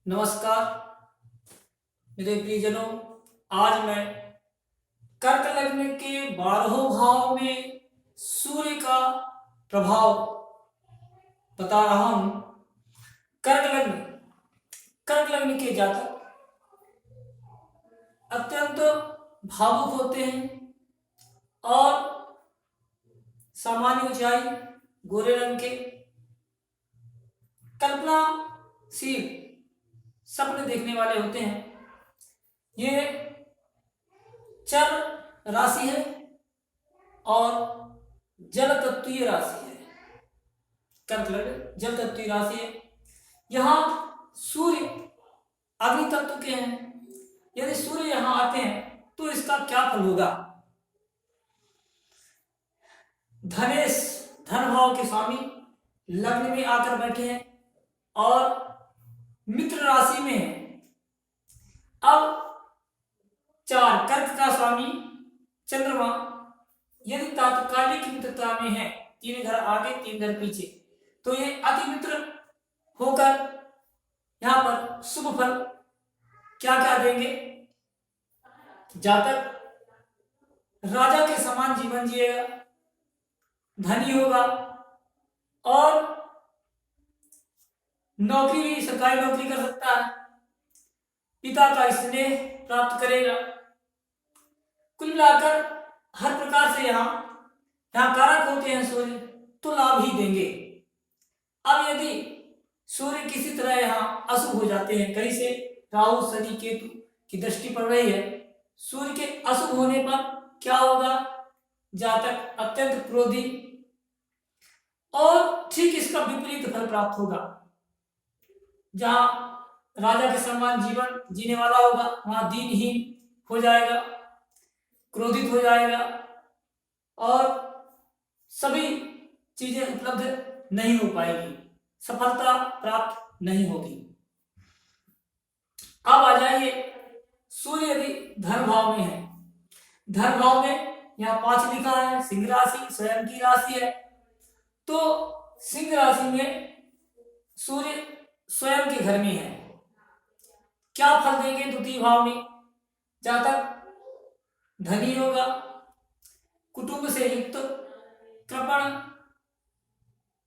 नमस्कार मेरे प्रियजनों। आज मैं कर्क लग्न के 12 भाव में सूर्य का प्रभाव बता रहा हूं। कर्क लग्न के जातक अत्यंत भावुक होते हैं और सामान्य ऊंचाई, गोरे रंग के, कल्पनाशील सपने देखने वाले होते हैं। ये चर राशि है और जल तत्वीय राशि है। कर्क लग्न जल तत्वीय राशि है। यहाँ सूर्य अग्नि तत्व के हैं। यदि सूर्य यहाँ आते हैं तो इसका क्या फल होगा? धनेश धन भाव के स्वामी लग्न में आकर बैठे हैं और मित्र राशि में है। अब कर्क का स्वामी चंद्रमा यदि तात्कालिक मित्रता में है, 3 घर आगे 3 घर पीछे, तो ये अति मित्र होकर यहां पर शुभ फल क्या क्या देंगे? जातक राजा के समान जीवन जिएगा, धनी होगा और नौकरी भी सरकारी नौकरी कर सकता है, पिता का स्नेह प्राप्त करेगा। कुल मिलाकर हर प्रकार से यहाँ कारक होते हैं सूर्य, तो लाभ ही देंगे। अब यदि सूर्य किसी तरह यहाँ अशुभ हो जाते हैं, कहीं से राहु शनि केतु की दृष्टि पड़ रही है, सूर्य के अशुभ होने पर क्या होगा? जातक अत्यंत क्रोधी और ठीक इसका विपरीत फल प्राप्त होगा। जहां राजा के समान जीवन जीने वाला होगा, वहां दीनहीन हो जाएगा, क्रोधित हो जाएगा और सभी चीजें उपलब्ध नहीं हो पाएगी, सफलता प्राप्त नहीं होगी। अब आ जाइए, सूर्य यदि धन भाव में है, धन भाव में यहाँ 5 लिखा है, सिंह राशि स्वयं की राशि है, तो सिंह राशि में सूर्य स्वयं के घर में है। क्या फल देंगे? द्वितीय भाव में जातक धनी होगा, कुटुंब से युक्त, कृपण,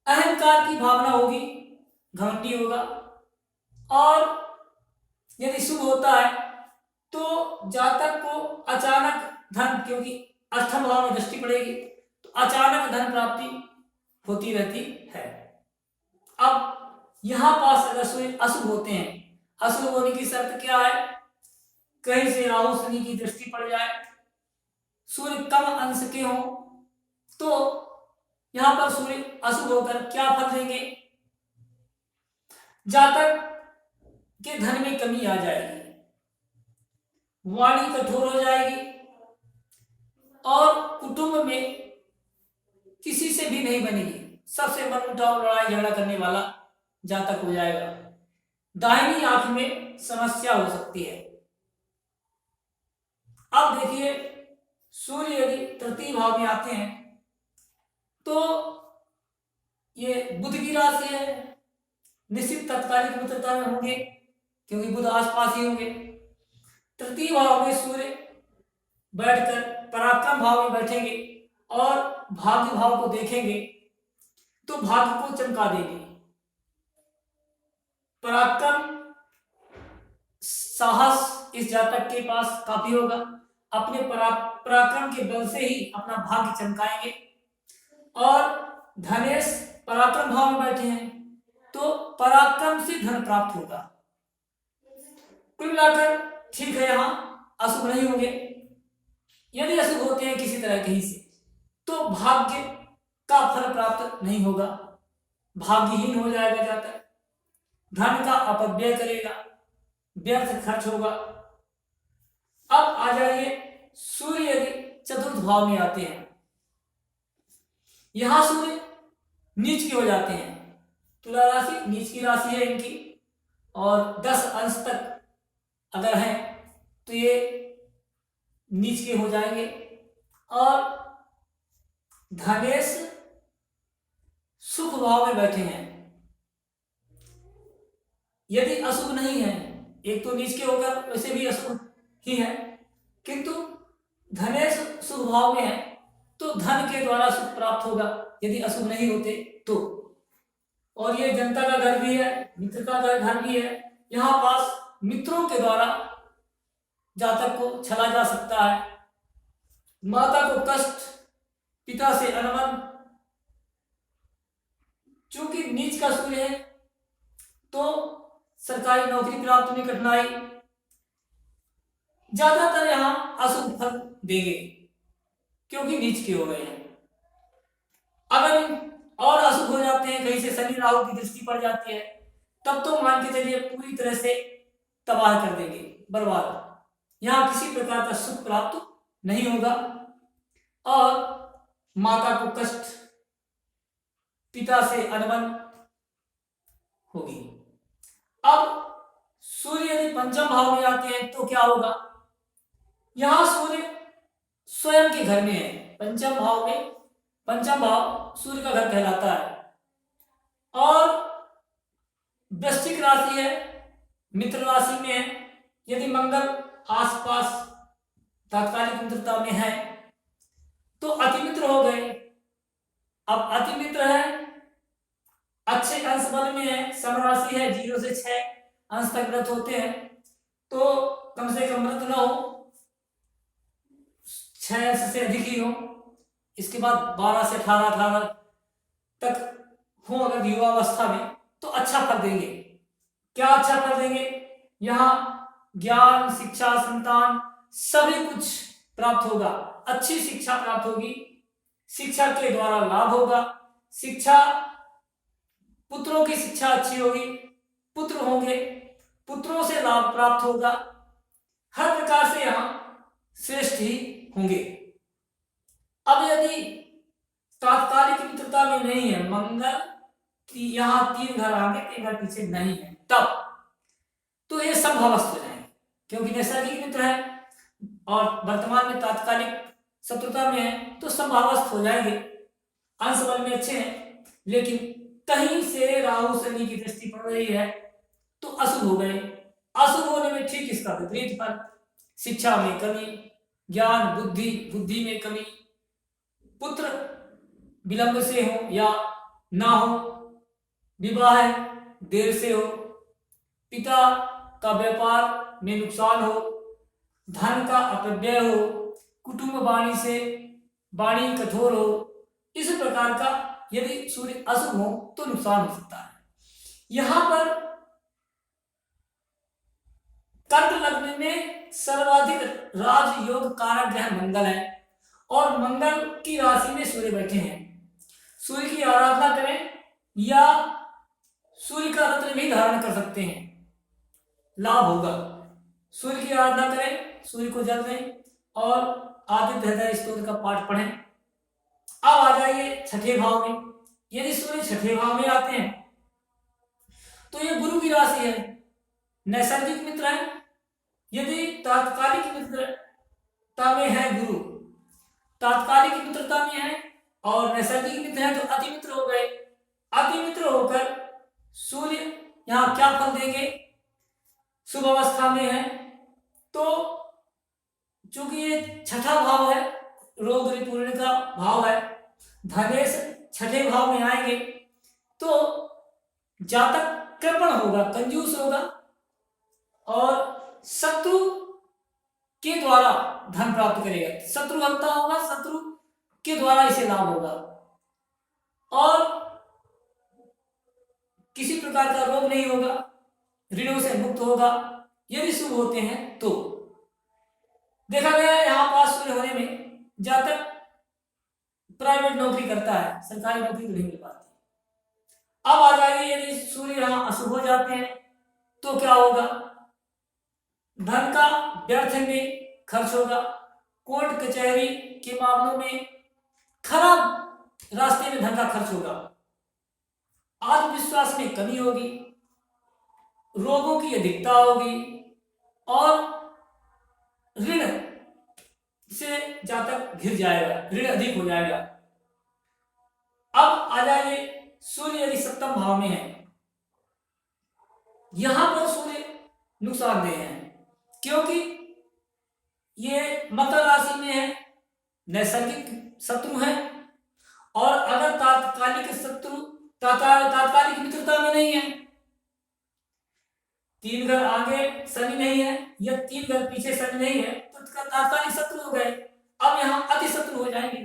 अहंकार की भावना होगी, घमंडी होगा और यदि शुभ होता है तो जातक को अचानक धन, क्योंकि अष्टम भाव में दृष्टि पड़ेगी तो अचानक धन प्राप्ति होती रहती है। अब यहां पास अगर सूर्य अशुभ होते हैं, अशुभ होने की शर्त क्या है? कहीं से राहु शनि की दृष्टि पड़ जाए, सूर्य कम अंश के हो, तो यहां पर सूर्य अशुभ होकर क्या फल देंगे? जातक के धन में कमी आ जाएगी, वाणी कठोर हो जाएगी और कुटुंब में किसी से भी नहीं बनेगी, सबसे मनमुटाव लड़ाई झगड़ा करने वाला जातक हो जाएगा। दाहिनी आंख में समस्या हो सकती है। अब देखिए, सूर्य यदि तृतीय भाव में आते हैं तो ये बुध की राशि है, निश्चित तात्कालिक मित्रता में होंगे क्योंकि बुध आसपास ही होंगे। तृतीय भाव में सूर्य बैठकर पराक्रम भाव में बैठेंगे और भाग्य भाव को देखेंगे तो भाग्य को चमका देंगे। पराक्रम, साहस इस जातक के पास काफी होगा, अपने पराक्रम के बल से ही अपना भाग्य चमकाएंगे। और धनेश पराक्रम भाव में बैठे हैं तो पराक्रम से धन प्राप्त होगा। कुल मिलाकर ठीक है, यहां अशुभ नहीं होंगे। यदि अशुभ होते हैं किसी तरह कहीं से तो भाग्य का फल प्राप्त नहीं होगा, भाग्यहीन हो जाएगा जातक, धन का अपव्यय करेगा, व्यर्थ खर्च होगा। अब आ जाइए, सूर्य यदि चतुर्थ भाव में आते हैं, यहां सूर्य नीच के हो जाते हैं। तुला राशि नीच की राशि है इनकी और 10 अंश तक अगर है तो ये नीच के हो जाएंगे। और धनेश सुख भाव में बैठे हैं, यदि अशुभ नहीं है, एक तो नीच के होकर वैसे भी अशुभ ही है, किंतु धनेश शुभ भाव में है तो धन के द्वारा सुख प्राप्त होगा यदि अशुभ नहीं होते तो। और ये जनता का घर भी है, मित्र का घर भी है, यहाँ पास मित्रों के द्वारा जातक को छला जा सकता है। माता को कष्ट, पिता से अनबन, चूंकि नीच का सूर्य है तो सरकारी नौकरी प्राप्त में कठिनाई, ज्यादातर यहां अशुभ फल देंगे क्योंकि नीच के हो गए हैं। अगर और अशुभ हो जाते हैं, कहीं से शनि राहु की दृष्टि पड़ जाती है, तब तो मान के चलिए पूरी तरह से तबाह कर देंगे, बर्बाद। यहां किसी प्रकार का सुख प्राप्त नहीं होगा और माता को कष्ट, पिता से अनबन होगी। अब सूर्य यदि पंचम भाव में आते हैं तो क्या होगा? यहां सूर्य स्वयं के घर में है, पंचम भाव में, पंचम भाव सूर्य का घर कहलाता है और वृश्चिक राशि है, मित्र राशि में है। यदि मंगल आसपास तात्कालिक मित्रता में है तो अतिमित्र हो गए। अब अतिमित्र है, अच्छे अंश बल में है, समराशि है, 0 से 6 अंश तक व्रत होते हैं, तो कम से कम व्रत न हो, 6 अंश से अधिक ही हो। इसके बाद 12 से 18 तक हो अगर युवावस्था में तो अच्छा फल देंगे। क्या अच्छा फल देंगे? यहाँ ज्ञान, शिक्षा, संतान सभी कुछ प्राप्त होगा, अच्छी शिक्षा प्राप्त होगी, शिक्षा के द्वारा लाभ होगा, शिक्षा, पुत्रों की शिक्षा अच्छी होगी, पुत्र होंगे, पुत्रों से लाभ प्राप्त होगा, हर प्रकार से यहाँ श्रेष्ठ ही होंगे। अब यदि तात्कालिक मित्रता में नहीं है, मंगल यहाँ 3 घर आगे 3 घर पीछे नहीं है, तब तो ये संभावस्थ हो जाएंगे क्योंकि नैसर्गिक मित्र है और वर्तमान में तात्कालिक शत्रुता में है तो संभावस्थ हो जाएंगे। अंश बल में अच्छे हैं लेकिन कहीं से राहु शनि की दृष्टि पड़ रही है तो अशुभ हो गए। अशुभ होने में ठीक इसका विपरीत फल, शिक्षा में कमी, ज्ञान, बुद्धि में कमी, पुत्र विलंब से हो या ना हो, विवाह देर से हो, पिता का व्यापार में नुकसान हो, धन का अपव्यय हो, कुटुंब वाणी कठोर हो, इस प्रकार का यदि सूर्य अशुभ हो तो नुकसान हो सकता है। यहां पर कर्क लग्न में सर्वाधिक राजयोग कारक ग्रह मंगल है और मंगल की राशि में सूर्य बैठे हैं। सूर्य की आराधना करें या सूर्य का रत्न भी धारण कर सकते हैं, लाभ होगा। सूर्य की आराधना करें, सूर्य को जल दें और आदित्य हृदय स्तोत्र का पाठ पढ़ें। अब आ जाइए छठे भाव में। यदि सूर्य छठे भाव में आते हैं तो ये गुरु की राशि है, नैसर्गिक मित्र है। यदि तात्कालिक मित्रता में है गुरु, तात्कालिक मित्रता में है और नैसर्गिक मित्र है तो अति मित्र हो गए। अति मित्र होकर सूर्य यहाँ क्या फल देंगे? शुभ अवस्था में है तो चूंकि ये छठा भाव है, रोग रिपूर्ण का भाव है, धनेश छठे भाव में आएंगे तो जातक कृपण होगा, कंजूस होगा और शत्रु के द्वारा धन प्राप्त करेगा, शत्रु हत्या होगा, शत्रु के द्वारा इसे लाभ होगा और किसी प्रकार का रोग नहीं होगा, ऋणों से मुक्त होगा यदि शुभ होते हैं तो। देखा गया है यहाँ पास सूर्य होने में जातक प्राइवेट नौकरी करता है, सरकारी नौकरी नहीं मिल पाती। अब आ जाइए यदि सूर्य यहाँ अशुभ हो जाते हैं तो क्या होगा? धन का व्यर्थ में खर्च होगा, कोर्ट कचहरी के मामलों में खराब रास्ते में धन का खर्च होगा, आत्मविश्वास में कमी होगी, रोगों की अधिकता होगी और ऋण से जातक घिर जाएगा, ऋण अधिक हो जाएगा। अब आ जाइए सूर्य यदि सप्तम भाव में है यहां पर सूर्य नुकसानदेह है, क्योंकि ये मकर राशि में है, नैसर्गिक शत्रु है। और अगर तात्कालिक शत्रु तात्कालिक मित्रता में नहीं है, 3 घर आगे शनि नहीं है या 3 घर पीछे शनि नहीं है, तो तात्कालिक शत्रु हो गए। अब यहाँ अति शत्रु हो जाएंगे।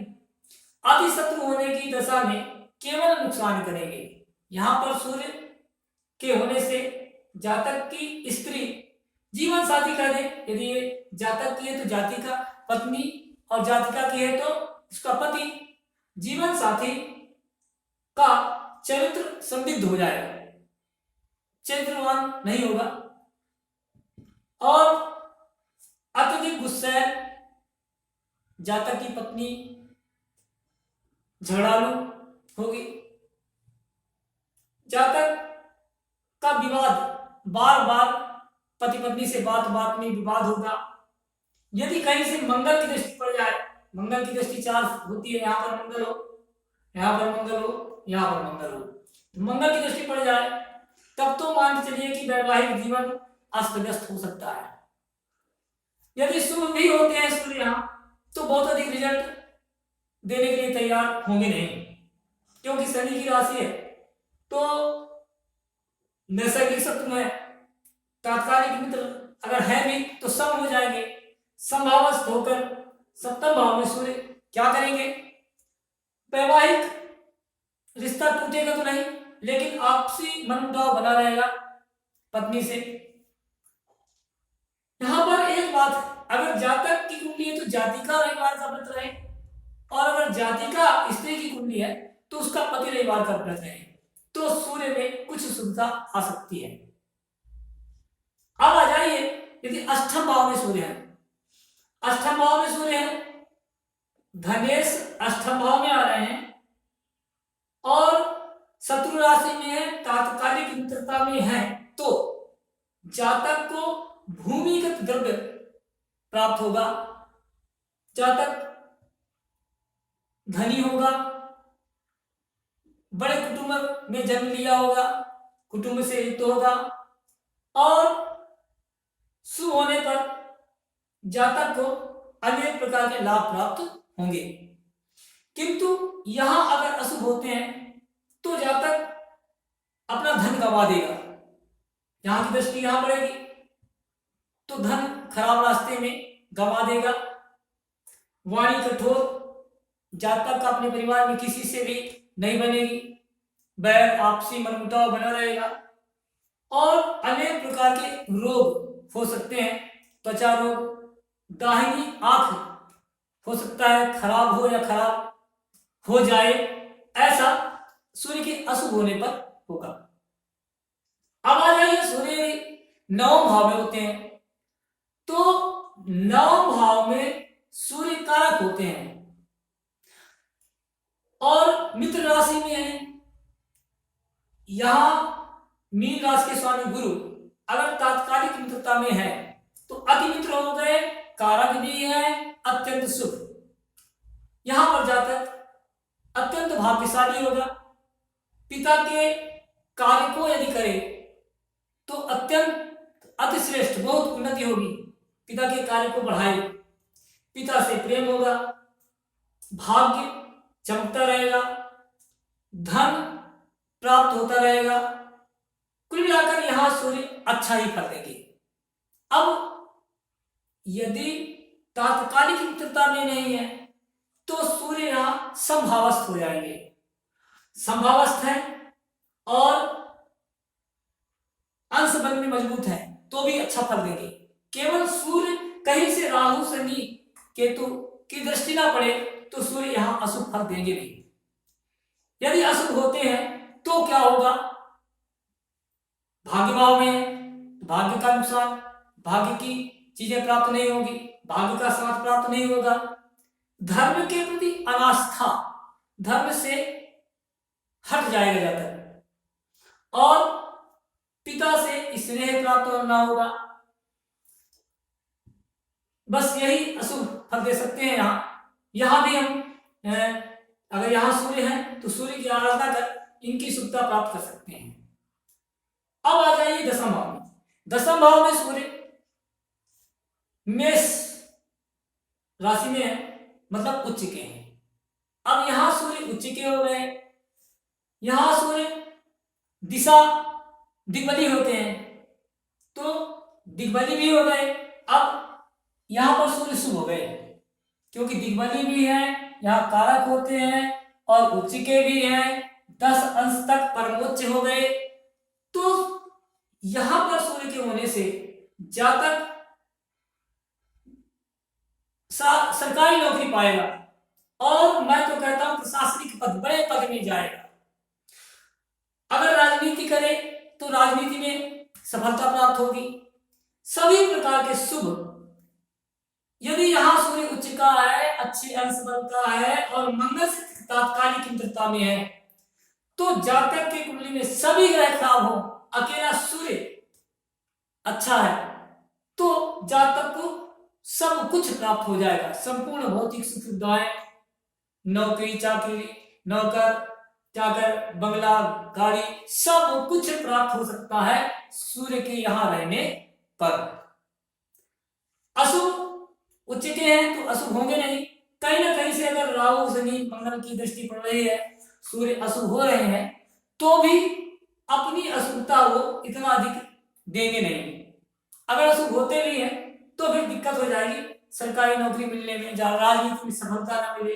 अति शत्रु होने की दशा में केवल नुकसान करेंगे। यहाँ पर सूर्य के होने से जातक की स्त्री जीवन साथी कर दे, यदि ये जातक की है तो जातिका पत्नी, और जातिका की है तो उसका पति, जीवन साथी का चरित्र संदिग्ध हो जाएगा, चरित्रवान नहीं होगा, और अत्यधिक गुस्सैल जातक की पत्नी झगड़ालू होगी। जातक का विवाद बार बार पति पत्नी से बात में विवाद होगा। यदि कहीं से मंगल की दृष्टि पड़ जाए, मंगल की दृष्टि 4 होती है, यहाँ पर मंगल हो, यहाँ पर मंगल हो, यहाँ पर मंगल हो, मंगल की दृष्टि पड़ जाए, तब तो मान के चलिए कि वैवाहिक जीवन अस्त व्यस्त हो सकता है। यदि शुभ भी होते हैं सूर्य यहाँ, तो बहुत अधिक रिजल्ट देने के लिए तैयार होंगे नहीं, क्योंकि शनि की राशि है, तो नैसर्गिक शत्रु है, तात्कालिक मित्र अगर है भी तो सम हो जाएंगे। संभावस्थ होकर सप्तम भाव में सूर्य क्या करेंगे, वैवाहिक रिश्ता टूटेगा तो नहीं, लेकिन आपसी मनमुटाव बना रहेगा पत्नी से। यहां पर एक बात, अगर जातक की कुंडली है तो जातिका रविवार का व्रत रहे, और अगर जातिका स्त्री की कुंडली है तो उसका पति रविवार का व्रत रहे, तो सूर्य में कुछ सुविधा आ सकती है। अब आ जाइए, यदि अष्टम भाव में सूर्य है, अष्टम भाव में सूर्य है, धनेश अष्टम भाव में आ रहे हैं, और शत्रु राशि में है, तात्कालिक मित्रता में है, तो जातक को भूमिगत द्रव्य प्राप्त होगा, जातक धनी होगा, बड़े कुटुंब में जन्म लिया होगा, कुटुंब से युक्त होगा, और शुभ होने पर जातक को अनेक प्रकार के लाभ प्राप्त होंगे। किंतु यहां अगर अशुभ होते हैं तो जातक अपना धन गंवा देगा। यहां की दृष्टि यहां पड़ेगी तो धन खराब रास्ते में गंवा देगा। वाणी कठोर, जातक का अपने परिवार में किसी से भी नहीं बनेगी, बैर आपसी मनमुटाव बना रहेगा, और अनेक प्रकार के रोग हो सकते हैं। त्वचा रोग, दाहिनी आंख हो सकता है खराब हो या खराब हो जाए, ऐसा सूर्य के अशुभ होने पर होगा। अब आ जाइए, सूर्य 9वें भाव में होते हैं, तो 9वें भाव में सूर्य कारक होते हैं और मित्र राशि में है। यहां मीन राशि के स्वामी गुरु अगर तात्कालिक मित्रता में है तो अति मित्र हो गए, कारक भी है, अत्यंत शुभ। यहां पर जातक अत्यंत भाग्यशाली होगा। पिता के कार्य को यदि करे तो अत्यंत अतिश्रेष्ठ बहुत उन्नति होगी, पिता के कार्य को बढ़ाए, पिता से प्रेम होगा, भाग्य चमकता रहेगा, धन प्राप्त होता रहेगा। कुल मिलाकर यहां सूर्य अच्छा ही फल देंगे। अब यदि तात्कालिक मित्रता में नहीं है तो सूर्य यहां संभावस्थ हो जाएंगे। संभावस्थ है और अंश बल में मजबूत है तो भी अच्छा फल देंगे। केवल सूर्य कहीं से राहु शनि केतु की दृष्टि ना पड़े तो सूर्य यहां अशुभ फल देंगे नहीं। यदि अशुभ होते हैं तो क्या होगा, भाग्य भाव में भाग्य का नुकसान, भाग्य की चीजें प्राप्त नहीं होगी, भाग्य का साथ प्राप्त नहीं होगा। धर्म के प्रति अनास्था, धर्म से हट जाएगा जाता है, और पिता से स्नेह प्राप्त करना होगा। बस यही अशुभ फल दे सकते हैं। यहां भी हम अगर यहां सूर्य है तो सूर्य की आराधना कर इनकी शुभता प्राप्त कर सकते हैं। अब आ जाइए दसम भाव में, दसम भाव में सूर्य मेष राशि में है, मतलब उच्च के हैं। अब यहां सूर्य उच्च के हो गए, यहां सूर्य दिशा दिग्बली होते हैं, तो दिग्बली भी हो गए। अब यहां पर सूर्य शुभ हो गए, क्योंकि दिग्बली भी है, यहाँ कारक होते हैं और उच्च के भी हैं, 10 अंश तक परमोच्च हो गए। तो यहां पर सूर्य के होने से जातक सरकारी नौकरी पाएगा, और मैं तो कहता हूं प्रशासनिक पद, बड़े पद में जाएगा। अगर राजनीति करे तो राजनीति में सफलता प्राप्त होगी। सभी प्रकार के शुभ, यदि यहां सूर्य उच्च का है, अच्छे अंश बनता है और मंगल से तात्कालिक मित्रता में है, तो जातक के कुंडली में सभी ग्रह खराब हो, अकेला सूर्य अच्छा है, तो जातक को सब कुछ प्राप्त हो जाएगा। संपूर्ण भौतिक सुख सुविधाएं, नौकरी चाकरी, नौकर चाकर, बंगला गाड़ी, सब कुछ प्राप्त हो सकता है सूर्य के यहां रहने पर। अशुभ उच्च के हैं तो अशुभ होंगे नहीं, कहीं ना कहीं से अगर राहु शनि मंगल की दृष्टि पड़ रही है, सूर्य अशुभ हो रहे हैं, तो भी अपनी अशुभता वो इतना अधिक देंगे नहीं। अगर अशुभ होते भी हैं तो फिर दिक्कत हो जाएगी सरकारी नौकरी मिलने में, जहां राजनीति में सफलता ना मिले,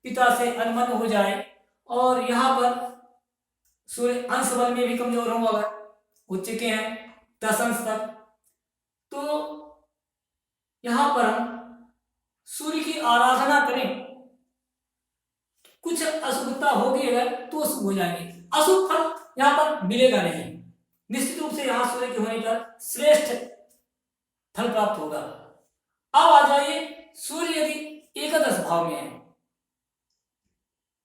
पिता से अनबन हो जाए, और यहाँ पर सूर्य अंश बल में भी कमजोर होगा अगर उच्च के हैं 10 अंश तक, तो यहां पर हम सूर्य की आराधना करें। कुछ अशुभता होगी अगर तो अशुभ हो जाएंगे, अशुभ फल यहां पर मिलेगा नहीं। निश्चित रूप से यहां सूर्य के होने पर श्रेष्ठ फल प्राप्त होगा। अब आ जाइए, सूर्य यदि एकादश भाव में है,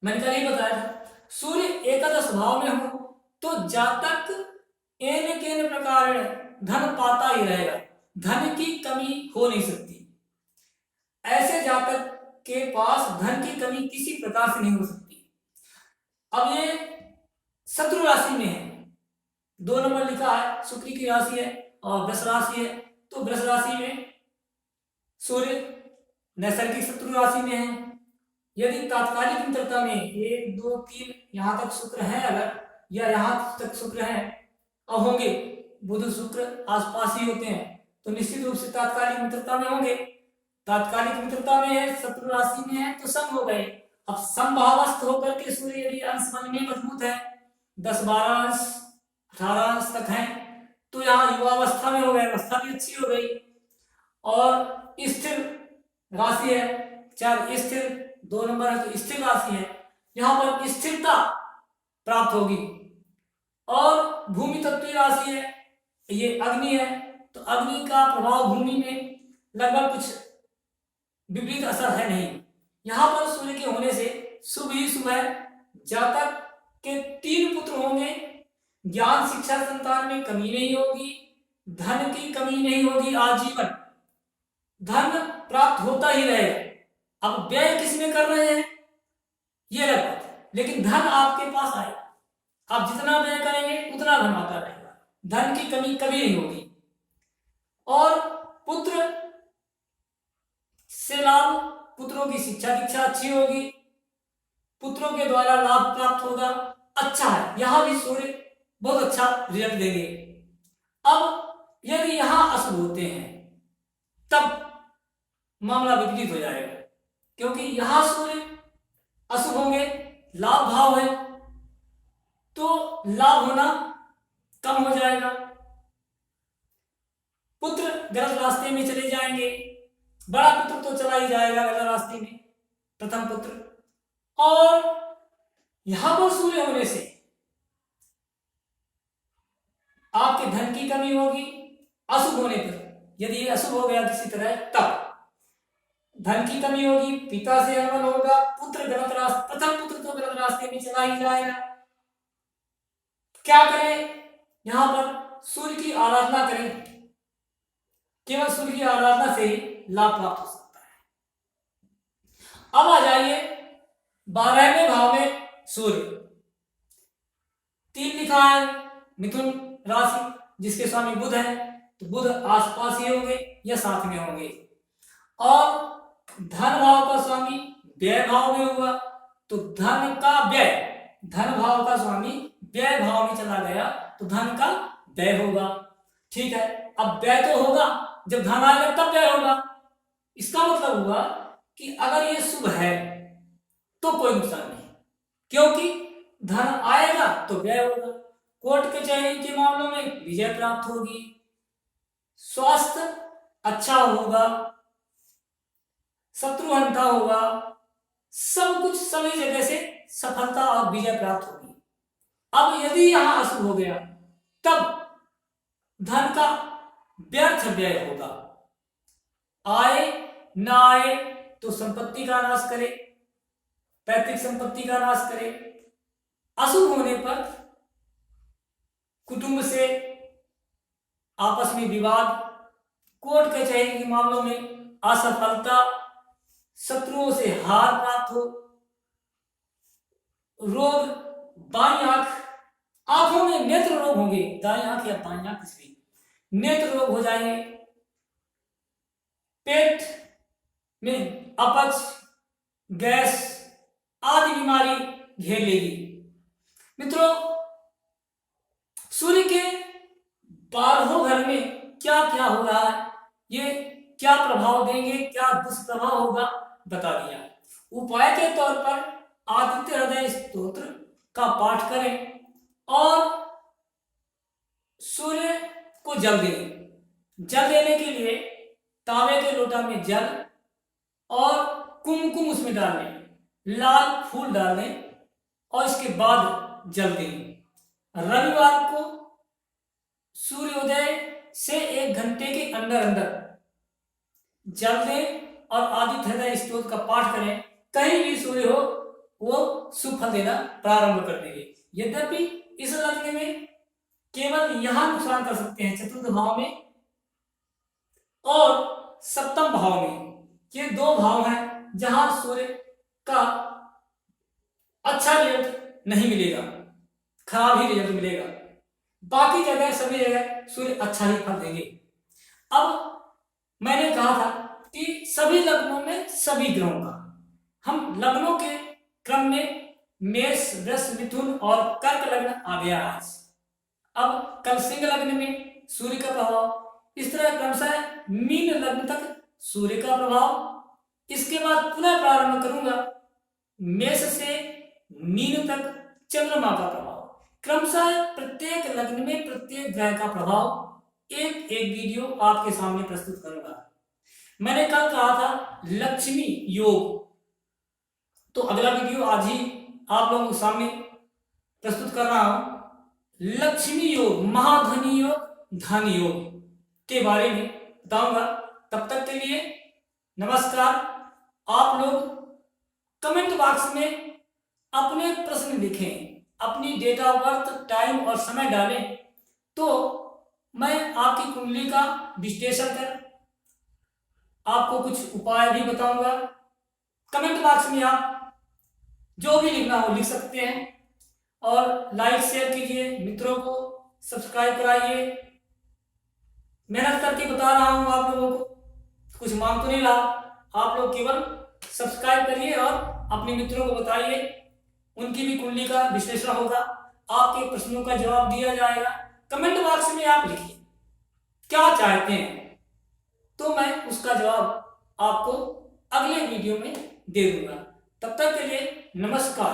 मैंने कल ही बताया था, सूर्य एकादश भाव में हो तो जातक एन केन प्रकार धन पाता ही रहेगा, धन की कमी हो नहीं सकती। ऐसे जातक के पास धन की कमी किसी प्रकार से नहीं हो सकती। अब ये शत्रु राशि में है, 2 नंबर लिखा है, शुक्र की राशि है और वृष राशि है, तो वृष राशि में सूर्य नैसर्गिक शत्रु राशि में है। यदि तात्कालिक मित्रता में 1 2 3 यहां तक शुक्र है अगर, या यहां तक शुक्र है और होंगे, बुध शुक्र आसपास ही होते हैं, तो निश्चित रूप से तात्कालिक मित्रता में होंगे। तात्कालिक मित्रता में है, शत्रु राशि में है, तो सम हो गए। अब समभावस्थ होकर के सूर्य यदि अंश मन में मजबूत है, 10 12 अंश 18 अंश तक है, तो यहाँ युवावस्था में हो गए, अवस्था भी अच्छी हो गई। और स्थिर राशि है, 4 स्थिर, 2 नंबर है तो स्थिर राशि है, यहाँ पर स्थिरता प्राप्त होगी। और भूमि तत्वीय राशि है, ये अग्नि है, तो अग्नि का प्रभाव भूमि में लगभग कुछ विपरीत असर है नहीं। यहां पर सूर्य के होने से शुभ ही शुभ है। जातक के 3 पुत्र होंगे, ज्ञान शिक्षा संतान में कमी नहीं होगी, धन की कमी नहीं होगी, आजीवन धन प्राप्त होता ही रहेगा। अब व्यय किसमें कर रहे हैं ये अलग बात है, लेकिन धन आपके पास आएगा, आप जितना व्यय करेंगे उतना धन आता रहेगा, धन की कमी कभी नहीं होगी। और पुत्र से लाभ, पुत्रों की शिक्षा दीक्षा अच्छी होगी, पुत्रों के द्वारा लाभ प्राप्त होगा, अच्छा है, यहां भी सूर्य बहुत अच्छा रिजल्ट देंगे। अब यदि यहां अशुभ होते हैं तब मामला विपरीत हो जाएगा, क्योंकि यहां सूर्य अशुभ होंगे, लाभ भाव है, तो लाभ होना कम हो जाएगा, पुत्र गलत रास्ते में चले जाएंगे, बड़ा पुत्र तो चला ही जाएगा गलत रास्ते में, प्रथम पुत्र। और यहां पर सूर्य होने से आपके धन की कमी होगी, अशुभ होने पर, यदि ये अशुभ हो गया किसी तरह तब धन की कमी होगी, पिता से अनबन होगा, पुत्र गलत रास्ते, प्रथम पुत्र तो गलत रास्ते में चला ही जाएगा। क्या करें, यहां पर सूर्य की आराधना करें, केवल सूर्य की आराधना से ही लाभ प्राप्त हो सकता है। अब आ जाइए 12वें भाव में सूर्य, 3 लिखा है, मिथुन राशि, जिसके स्वामी बुध है, तो बुध आसपास ही होंगे या साथ में होंगे। और धन भाव का स्वामी व्यय भाव में हुआ, तो धन का व्यय, धन भाव का स्वामी व्यय भाव में चला गया तो धन का व्यय होगा। ठीक है, अब व्यय तो होगा, जब धन आएगा तब व्यय होगा। इसका मतलब हुआ कि अगर ये शुभ है तो कोई नुकसान नहीं, क्योंकि धन आएगा तो व्यय होगा। कोर्ट कचहरी के मामलों में विजय प्राप्त होगी, स्वास्थ्य अच्छा होगा, शत्रुहंता होगा, सब कुछ सभी जगह से सफलता और विजय प्राप्त होगी। अब यदि यहां अशुभ हो गया तब धन का व्यर्थ व्यय होगा। आए ना आए तो संपत्ति का नाश करे, पैतृक संपत्ति का नाश करे। अशुभ होने पर कुटुंब से आपस में विवाद, कोर्ट कचहरी के मामलों में असफलता, शत्रुओं से हार प्राप्त हो, रोग, बाईं आंख, आंखों में नेत्र रोग होंगे, दाईं आंख या बाईं आंख, कुछ भी नेत्र रोग हो जाएंगे, पेट में अपच, गैस आदि बीमारी घेर लेगी। मित्रों, सूर्य के 12 घर में क्या क्या हो रहा है, ये क्या प्रभाव देंगे, क्या दुष्प्रभाव होगा, बता दिया। उपाय के तौर पर आदित्य हृदय स्तोत्र का पाठ करें और सूर्य को जल दें। जल देने के लिए तांबे के लोटा में जल और कुमकुम उसमें डालें, लाल फूल डालें और इसके बाद जल दें। रविवार को सूर्योदय से 1 घंटे के अंदर अंदर जल दें और आदित्य हृदय स्तोत्र का पाठ करें। कहीं भी सूर्य हो वो शुभ फल देना प्रारंभ कर देंगे। यद्यपि इस लग्न में केवल यहां नुकसान कर सकते हैं, चतुर्थ भाव में और सप्तम भाव में। ये 2 भाव हैं जहां सूर्य का अच्छा रिजल्ट नहीं मिलेगा, खराब ही रिजल्ट मिलेगा। बाकी जगह, सभी जगह सूर्य अच्छा ही फल देंगे। अब मैंने कहा था कि सभी लग्नों में सभी ग्रहों का, हम लग्नों के क्रम में मेष, वृष, मिथुन और कर्क लग्न आ गया आज। अब कल सिंह लग्न में सूर्य का प्रभाव, इस तरह क्रमशः मीन लग्न तक सूर्य का प्रभाव। इसके बाद पुनः प्रारंभ करूंगा मेष से मीन तक चंद्रमा का प्रभाव। क्रमशः प्रत्येक लग्न में प्रत्येक ग्रह का प्रभाव एक एक वीडियो आपके सामने प्रस्तुत करूंगा। मैंने कल कहा था लक्ष्मी योग, तो अगला वीडियो आज ही आप लोगों के सामने प्रस्तुत कर रहा हूं। लक्ष्मी योग, महाधनी योग, धन योग के बारे में बताऊंगा। तब तक के लिए नमस्कार। आप लोग कमेंट बॉक्स में अपने प्रश्न लिखें, अपनी डेट ऑफ बर्थ, टाइम और समय डालें, तो मैं आपकी कुंडली का विश्लेषण कर आपको कुछ उपाय भी बताऊंगा। कमेंट बॉक्स में आप जो भी लिखना हो लिख सकते हैं और लाइक शेयर कीजिए, मित्रों को सब्सक्राइब कराइए। मेहनत करके बता रहा हूं आप लोगों को, कुछ मांग तो नहीं रहा। आप लोग केवल सब्सक्राइब करिए और अपने मित्रों को बताइए, उनकी भी कुंडली का विश्लेषण होगा, आपके प्रश्नों का जवाब दिया जाएगा। कमेंट बॉक्स में आप लिखिए क्या चाहते हैं, तो मैं उसका जवाब आपको अगले वीडियो में दे दूंगा। तब तक के लिए नमस्कार।